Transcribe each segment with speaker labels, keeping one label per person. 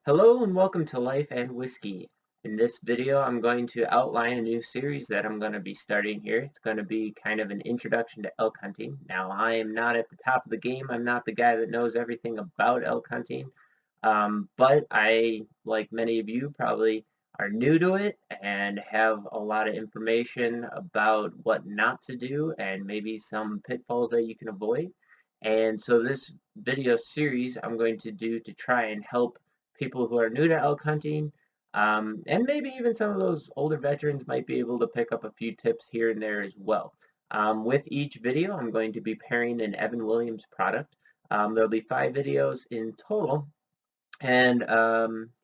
Speaker 1: Hello and welcome to Life and Whiskey. In this video, I'm going to outline a new series that I'm going to be starting here. It's going to be kind of an introduction to elk hunting. Now, I am not at the top of the game. I'm not the guy that knows everything about elk hunting, but I, like many of you, probably are new to it and have a lot of information about what not to do and maybe some pitfalls that you can avoid. And so this video series I'm going to do to try and help people who are new to elk hunting, and maybe even some of those older veterans might be able to pick up a few tips here and there as well. With each video, I'm going to be pairing an Evan Williams product. There'll be 5 videos in total, and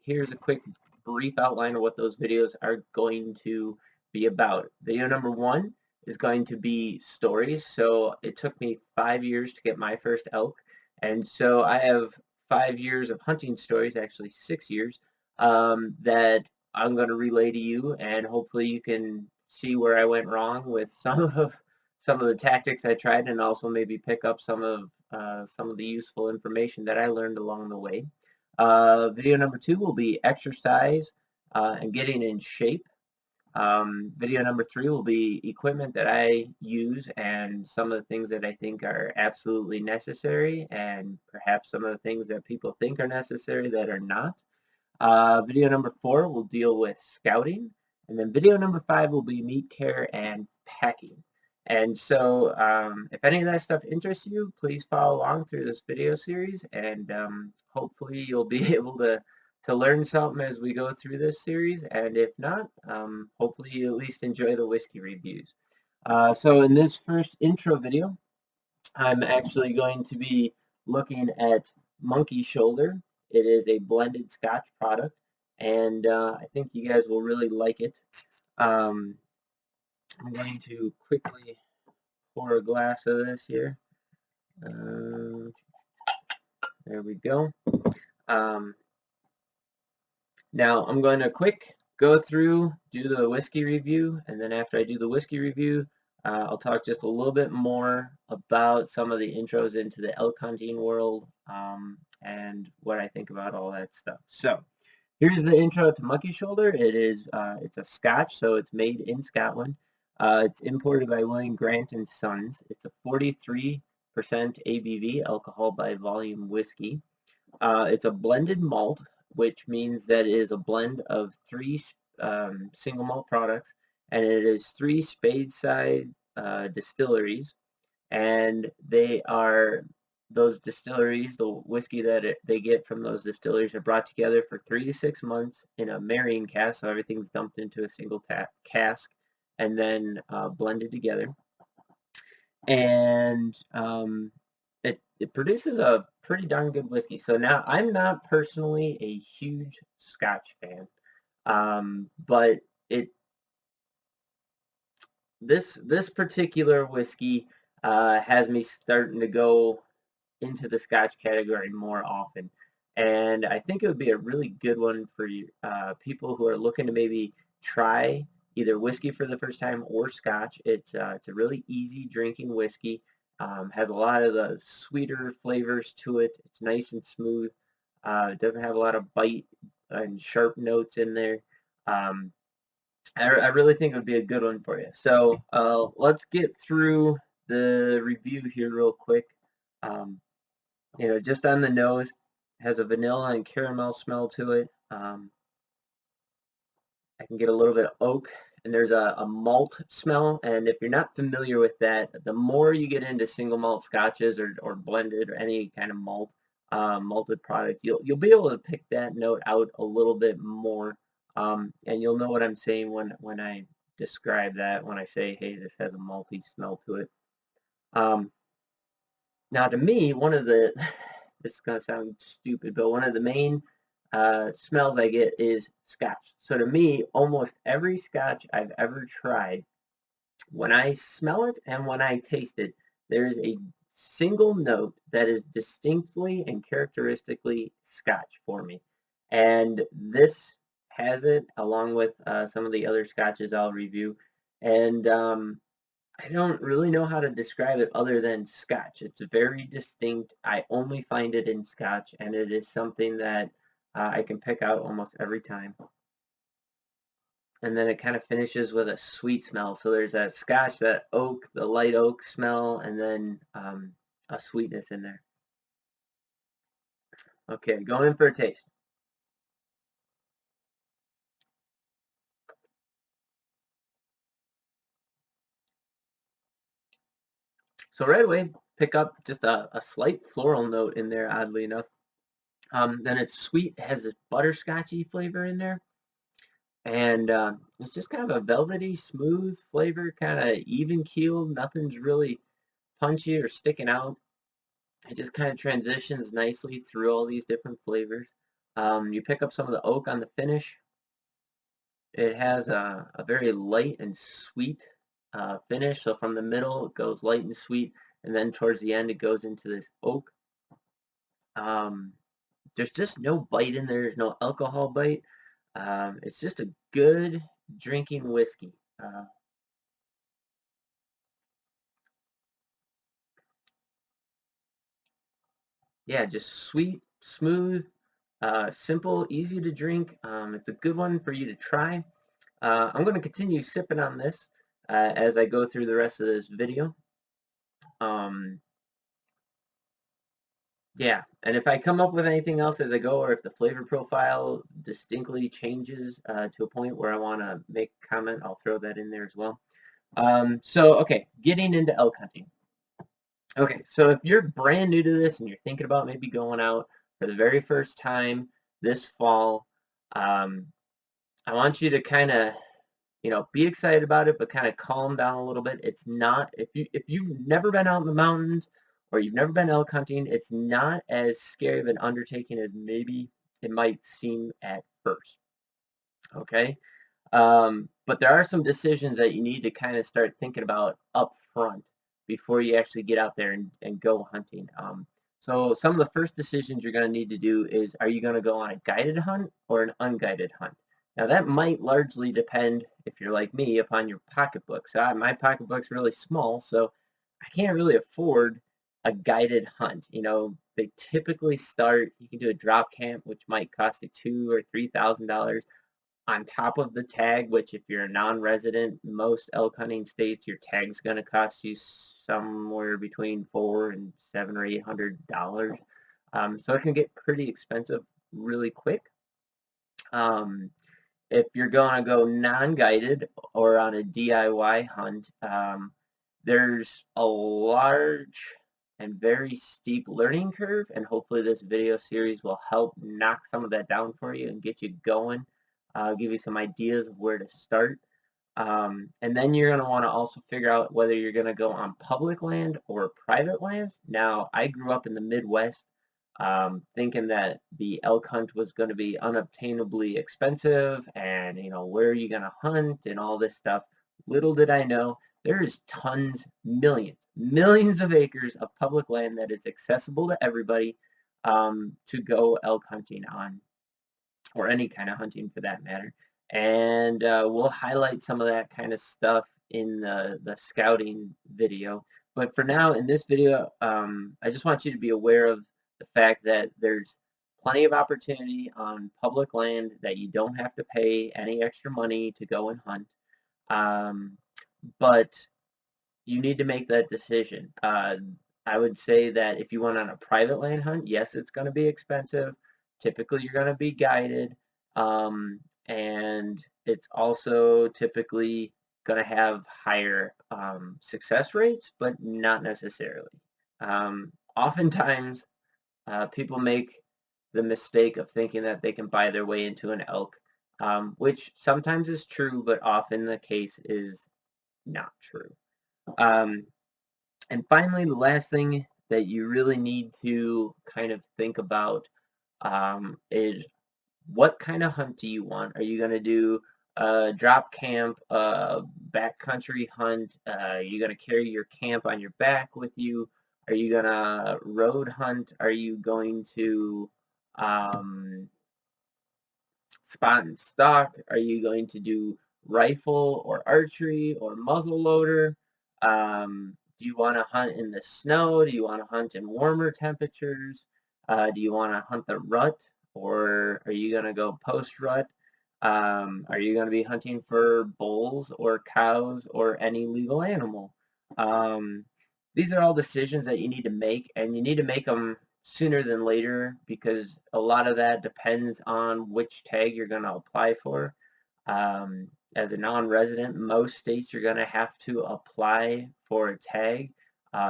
Speaker 1: here's a quick brief outline of what those videos are going to be about. Video number 1 is going to be stories. So it took me 5 years to get my first elk, and so I have 5 years of hunting stories, actually 6 years, that I'm going to relay to you, and hopefully you can see where I went wrong with some of the tactics I tried, and also maybe pick up some of the useful information that I learned along the way. Video number 2 will be exercise and getting in shape. Video number 3 will be equipment that I use and some of the things that I think are absolutely necessary, and perhaps some of the things that people think are necessary that are not. Video number 4 will deal with scouting, and then video number 5 will be meat care and packing. And so if any of that stuff interests you, please follow along through this video series, and hopefully you'll be able to learn something as we go through this series, and if not, hopefully you at least enjoy the whiskey reviews. So in this first intro video, I'm actually going to be looking at Monkey Shoulder. It is a blended Scotch product, and I think you guys will really like it. I'm going to quickly pour a glass of this here. There we go. Now I'm going to go through, do the whiskey review, and then after I do the whiskey review, I'll talk just a little bit more about some of the intros into the elk hunting world, and what I think about all that stuff. So here's the intro to Monkey Shoulder. It's a Scotch, so it's made in Scotland. It's imported by William Grant and Sons. It's a 43% ABV, alcohol by volume whiskey. It's a blended malt, which means that it is a blend of 3 single malt products, and it is 3 spade-side distilleries, and those distilleries, the whiskey that they get from those distilleries are brought together for 3 to 6 months in a marrying cask, so everything's dumped into a single cask and then blended together. And it produces a pretty darn good whiskey. So now I'm not personally a huge Scotch fan, but this particular whiskey has me starting to go into the Scotch category more often, and I think it would be a really good one for people who are looking to maybe try either whiskey for the first time or Scotch. It's a really easy drinking whiskey. Has a lot of the sweeter flavors to it. It's nice and smooth. It doesn't have a lot of bite and sharp notes in there. I really think it would be a good one for you. So let's get through the review here real quick. Just on the nose, has a vanilla and caramel smell to it. I can get a little bit of oak, and there's a malt smell, and if you're not familiar with that, the more you get into single malt scotches or blended or any kind of malted product, you'll be able to pick that note out a little bit more, and you'll know what I'm saying when I describe that, when I say, hey, this has a malty smell to it. Now, to me, this is going to sound stupid, but one of the main smells I get is Scotch. So to me, almost every Scotch I've ever tried, when I smell it and when I taste it, there's a single note that is distinctly and characteristically Scotch for me. And this has it, along with some of the other Scotches I'll review. And I don't really know how to describe it other than Scotch. It's very distinct. I only find it in Scotch, and it is something that I can pick out almost every time. And then it kind of finishes with a sweet smell. So there's that Scotch, that oak, the light oak smell, and then a sweetness in there. Okay, going in for a taste. So right away, pick up just a slight floral note in there, oddly enough. Then it's sweet, it has this butterscotchy flavor in there. And it's just kind of a velvety, smooth flavor, kind of even keeled. Nothing's really punchy or sticking out. It just kind of transitions nicely through all these different flavors. You pick up some of the oak on the finish. It has a very light and sweet finish. So from the middle, it goes light and sweet, and then towards the end, it goes into this oak. There's just no bite in there. There's no alcohol bite. It's just a good drinking whiskey. Yeah, just sweet, smooth, simple, easy to drink. It's a good one for you to try. I'm going to continue sipping on this as I go through the rest of this video. Yeah, and if I come up with anything else as I go, or if the flavor profile distinctly changes to a point where I want to make a comment, I'll throw that in there as well. Okay, getting into elk hunting. Okay, so if you're brand new to this and you're thinking about maybe going out for the very first time this fall, um, I want you to kind of, be excited about it, but kind of calm down a little bit. It's not, if you've never been out in the mountains or you've never been elk hunting, it's not as scary of an undertaking as maybe it might seem at first. Okay. But there are some decisions that you need to kind of start thinking about up front before you actually get out there and go hunting. So some of the first decisions you're going to need to do is, are you going to go on a guided hunt or an unguided hunt? Now that might largely depend, if you're like me, upon your pocketbook. So my pocketbook's really small, so I can't really afford a guided hunt. They typically start, you can do a drop camp, which might cost you $2,000 or $3,000 on top of the tag, which if you're a non-resident, most elk hunting states, your tag's going to cost you somewhere between $400 and $700 or $800. So it can get pretty expensive really quick. If you're going to go non-guided or on a DIY hunt, there's a large and very steep learning curve, and hopefully this video series will help knock some of that down for you and get you going, give you some ideas of where to start. And then you're going to want to also figure out whether you're going to go on public land or private lands. Now, I grew up in the Midwest, thinking that the elk hunt was going to be unobtainably expensive, and where are you going to hunt and all this stuff. Little did I know, there's tons, millions of acres of public land that is accessible to everybody to go elk hunting on, or any kind of hunting for that matter. And we'll highlight some of that kind of stuff in the scouting video. But for now, in this video, I just want you to be aware of the fact that there's plenty of opportunity on public land, that you don't have to pay any extra money to go and hunt. But you need to make that decision. I would say that if you went on a private land hunt, yes, it's going to be expensive. Typically, you're going to be guided, and it's also typically going to have higher success rates, but not necessarily. Oftentimes, people make the mistake of thinking that they can buy their way into an elk, which sometimes is true, but often the case is not true. And finally, the last thing that you really need to kind of think about is, what kind of hunt do you want? Are you going to do a drop camp, a backcountry hunt? Are you going to carry your camp on your back with you? Are you going to road hunt? Are you going to spot and stalk? Are you going to do rifle or archery or muzzle loader? Do you want to hunt in the snow? Do you want to hunt in warmer temperatures? Do you want to hunt the rut? or are you going to go post-rut? Are you going to be hunting for bulls or cows or any legal animal? These are all decisions that you need to make, and you need to make them sooner than later because a lot of that depends on which tag you're going to apply for. As a non-resident, most states you're going to have to apply for a tag.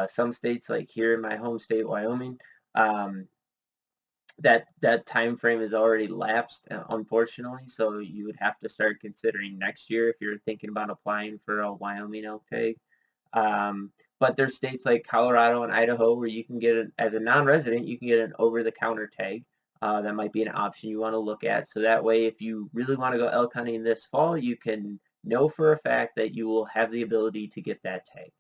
Speaker 1: Some states, like here in my home state, Wyoming, that time frame is already lapsed, unfortunately, so you would have to start considering next year if you're thinking about applying for a Wyoming elk tag. But there's states like Colorado and Idaho where you can get it as a non-resident, you can get an over-the-counter tag. That might be an option you want to look at. So that way, if you really want to go elk hunting this fall, you can know for a fact that you will have the ability to get that tag.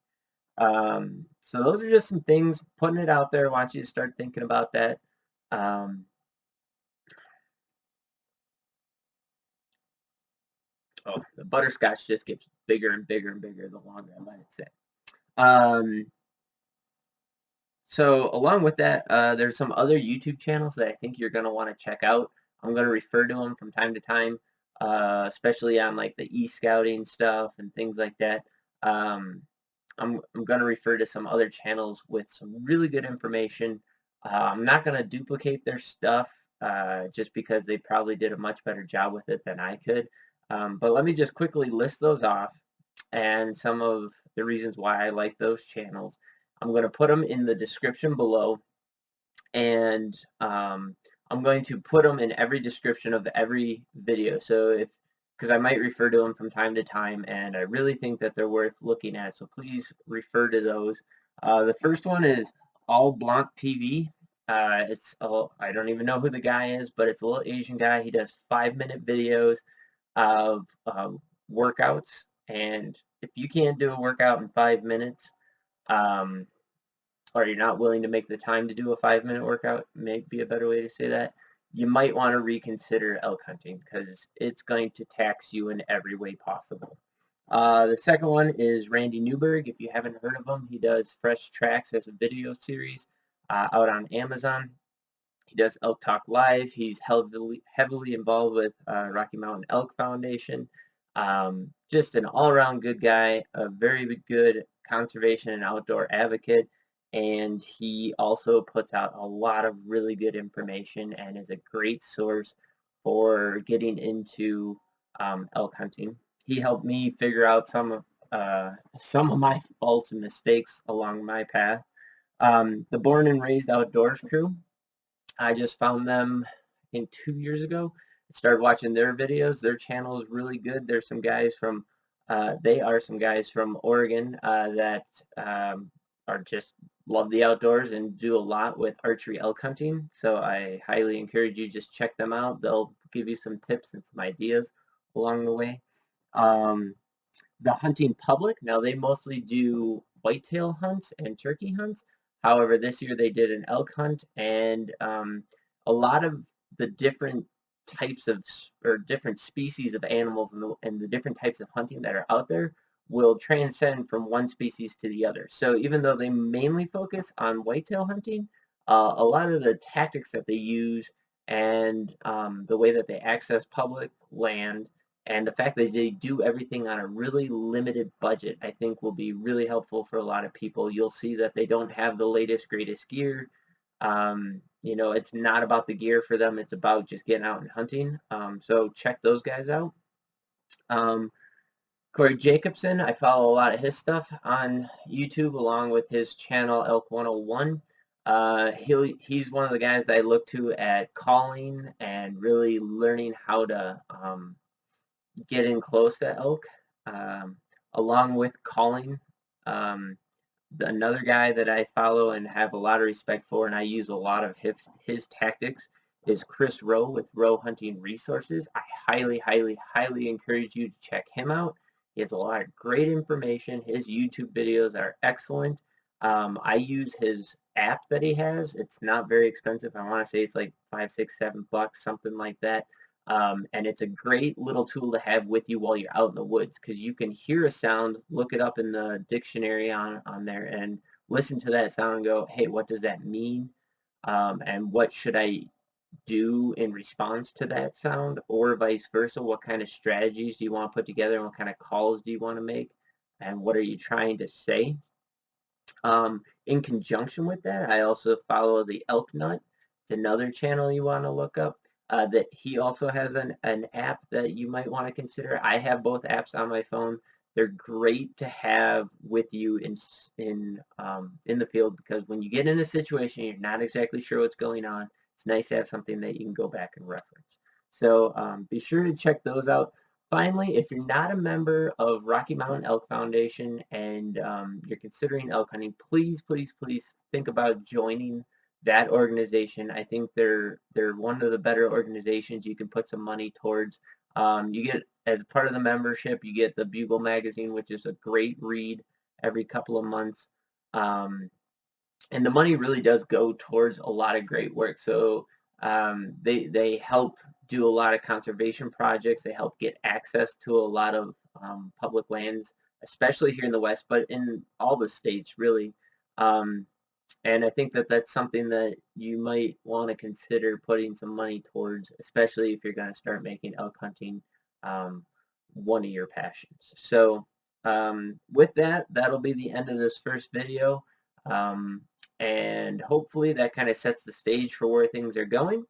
Speaker 1: So those are just some things, putting it out there. I want you to start thinking about that. Oh, the butterscotch just gets bigger and bigger and bigger the longer I let it sit. So along with that, there's some other YouTube channels that I think you're going to want to check out. I'm going to refer to them from time to time, especially on like the e-scouting stuff and things like that. I'm going to refer to some other channels with some really good information. I'm not going to duplicate their stuff just because they probably did a much better job with it than I could. But let me just quickly list those off and some of the reasons why I like those channels. I'm going to put them in the description below, and I'm going to put them in every description of every video. So because I might refer to them from time to time, and I really think that they're worth looking at, so please refer to those. The first one is Allblanc TV. I don't even know who the guy is, but it's a little Asian guy. He does 5-minute videos of workouts, and if you can't do a workout in 5 minutes, or you're not willing to make the time to do a 5-minute workout, may be a better way to say that, you might want to reconsider elk hunting because it's going to tax you in every way possible. The second one is Randy Newberg. If you haven't heard of him, he does Fresh Tracks as a video series out on Amazon. He does Elk Talk Live. He's heavily involved with Rocky Mountain Elk Foundation. Just an all-around good guy, a very good conservation and outdoor advocate, and he also puts out a lot of really good information and is a great source for getting into elk hunting. He helped me figure out some of my faults and mistakes along my path. The Born and Raised Outdoors crew, I just found them, I think, 2 years ago. I started watching their videos. Their channel is really good. There's some guys from, they are some guys from Oregon that are just love the outdoors and do a lot with archery elk hunting. So I highly encourage you just check them out. They'll give you some tips and some ideas along the way. The Hunting Public, now they mostly do whitetail hunts and turkey hunts. However, this year they did an elk hunt, and a lot of the different types of, or different species of animals and the different types of hunting that are out there will transcend from one species to the other. So even though they mainly focus on whitetail hunting, a lot of the tactics that they use and the way that they access public land and the fact that they do everything on a really limited budget, I think will be really helpful for a lot of people. You'll see that they don't have the latest, greatest gear. It's not about the gear for them. It's about just getting out and hunting. So check those guys out. Corey Jacobsen, I follow a lot of his stuff on YouTube along with his channel Elk 101. He's one of the guys that I look to at calling and really learning how to get in close to elk, along with calling. Another guy that I follow and have a lot of respect for, and I use a lot of his tactics, is Chris Roe with Roe Hunting Resources. I highly, highly, highly encourage you to check him out. He has a lot of great information. His YouTube videos are excellent. I use his app that he has. It's not very expensive. I want to say it's like $5, $6, $7, something like that. And it's a great little tool to have with you while you're out in the woods because you can hear a sound, look it up in the dictionary on there, and listen to that sound and go, hey, what does that mean? And what should I do in response to that sound, or vice versa. What kind of strategies do you want to put together, and what kind of calls do you want to make, and what are you trying to say? In conjunction with that, I also follow the ElkNut. It's another channel you want to look up. That he also has an app that you might want to consider. I have both apps on my phone. They're great to have with you in the field, because when you get in a situation you're not exactly sure what's going on, it's nice to have something that you can go back and reference. So be sure to check those out. Finally, if you're not a member of Rocky Mountain Elk Foundation and you're considering elk hunting, please, please, please think about joining that organization. I think they're one of the better organizations you can put some money towards. You get, as part of the membership, you get the Bugle magazine, which is a great read every couple of months. And the money really does go towards a lot of great work. So they help do a lot of conservation projects. They help get access to a lot of public lands, especially here in the West, but in all the states, really. And I think that that's something that you might want to consider putting some money towards, especially if you're going to start making elk hunting one of your passions. So with that, that'll be the end of this first video. And hopefully that kind of sets the stage for where things are going.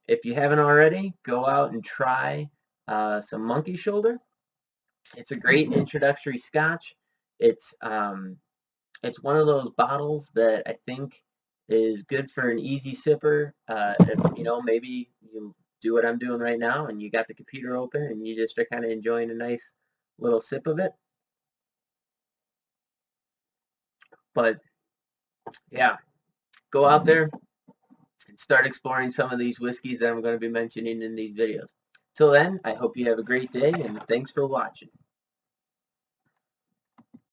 Speaker 1: If you haven't already, go out and try some monkey shoulder. It's a great introductory scotch. It's one of those bottles that I think is good for an easy sipper. If, maybe you do what I'm doing right now and you got the computer open and you just are kind of enjoying a nice little sip of it. But yeah, go out there and start exploring some of these whiskeys that I'm going to be mentioning in these videos. Till then, I hope you have a great day, and thanks for watching.